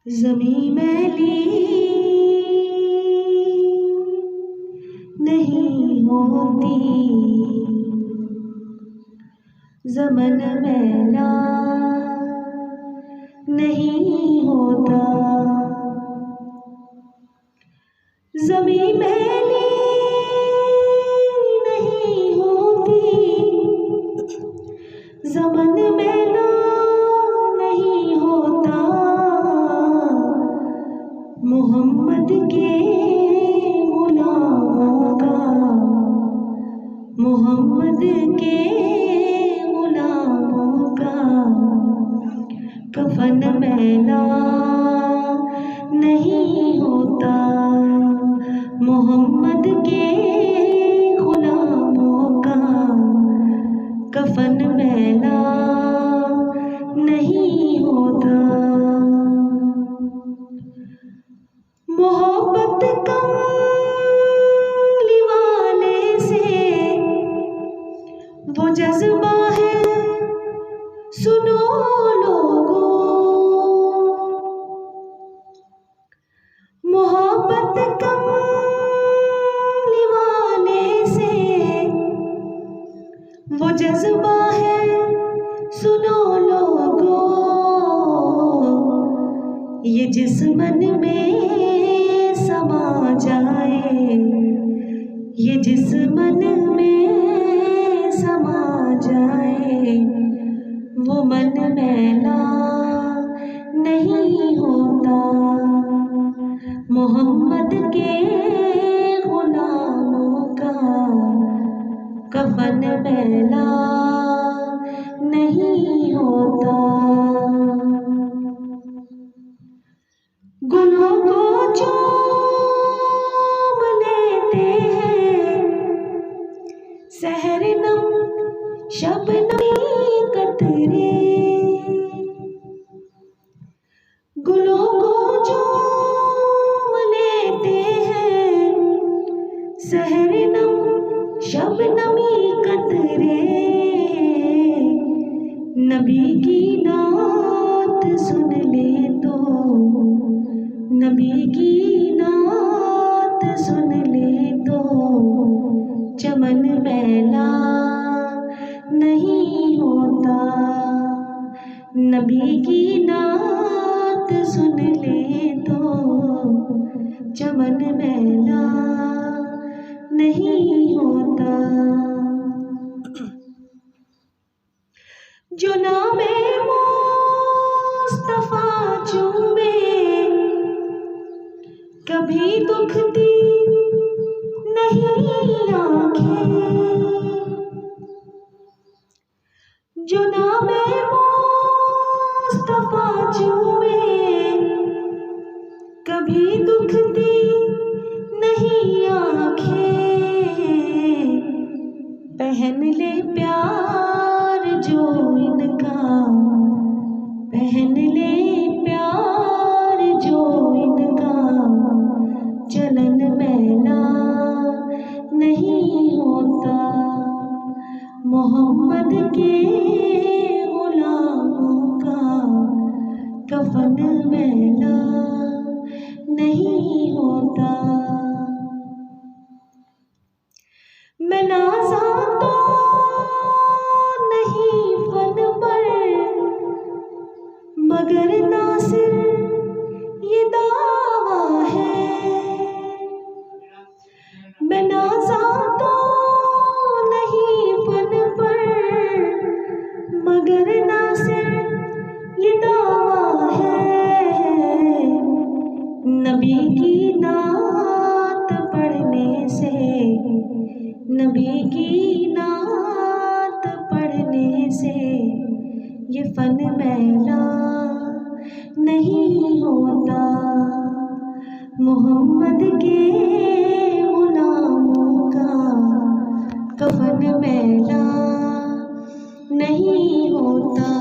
ज़मीं मैली नहीं होती, ज़मन मैला नहीं होता। ज़मीं मैली नहीं होती, ज़मन मैला नहीं होता। मोहम्मद के गुलामों का, मोहम्मद के गुलामों का कफन मैला नहीं होता। मोहम्मद के गुलामों का कफन मैला नहीं होता। मोहब्बत कमली वाले से वो जज्बा है, सुनो लोगों। मोहब्बत कमली वाले से वो जज्बा है, सुनो लोगों। ये जिस मन में समा जाए, ये जिस मन में समा जाए, वो मन मैला नहीं होता। मोहम्मद के गुलामों का कफन मैला नहीं होता। गुलों को चूम लेते हैं, सहरनम शबनमी कतरे। गुलों को चूम लेते हैं, सहरनम शबनमी कतरे। नबी की नात सुन ले तो, नबी की नात सुन ले तो चमन मैला नहीं होता। नबी की नात सुन ले तो चमन मैला नहीं होता। जो नामे मुस्तफा चूमे, कभी दुखती नहीं आँखें। जो नामे मुस्तफा चूमे, कभी दुखती नहीं आँखें। पहन ले प्यार जो इनका, पहन ले प्यार जो इनका, चलन मैला नहीं होता। मोहम्मद के गुलामों का कफन मैला नहीं होता। मैं नाज़ा तो नहीं फन पर, मगर नासिर ये दावा है। मैं नाज़ा तो नहीं फन पर, मगर नासिर ये दावा है। नबी की नात पढ़ने से, नबी की नात पढ़ने से ये फन मैला नहीं होता। मोहम्मद के गुलामों का कफन मैला नहीं होता।